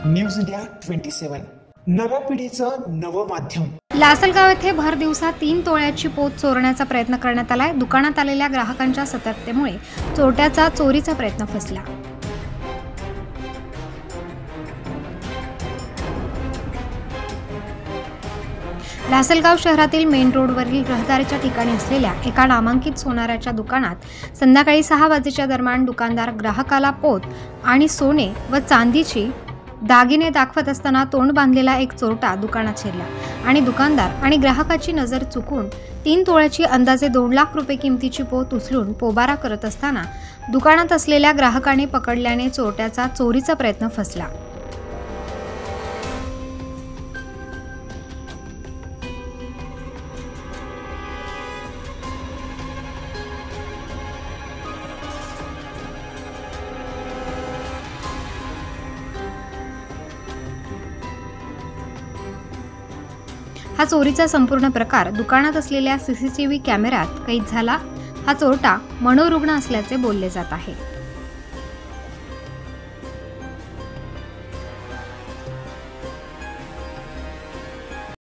News India 27 नव्या पिढीचं नवं माध्यम। लासलगाव येथे भर दिवसा 3 तोळ्याची पोत चोरण्याचा प्रयत्न करण्यात आलाय। दुकानात आलेल्या ग्राहकांच्या सतर्कतेमुळे चोरट्याचा चोरीचा प्रयत्न फसला। लासलगाव शहरातील मेन रोडवरील रहदारीच्या ठिकाणी असलेल्या एका नामांकित सोनाराच्या दुकानात संध्याकाळी 6 वाजेच्या दरम्यान दुकानदार ग्राहकाला पोत आणि सोने व चांदीची दागिने दाखवत असताना तोंड बांधलेला एक चोरटा दुकानात शिरला आणि दुकानदार आणि ग्राहकाची नजर चुकून 3 तोळ्याची अंदाजे 2 लाख रुपये किमतीची पोत उचलून पोबारा करत असताना दुकानात असलेल्या ग्राहकाने पकडल्याने चोरट्याचा चोरीचा प्रयत्न फसला। हा चोरीचा संपूर्ण प्रकार दुकानात असलेल्या सीसीटीव्ही कॅमेऱ्यात कैद झाला। हा चोरटा मनोरुग्ण असल्याचे बोलले जात आहे।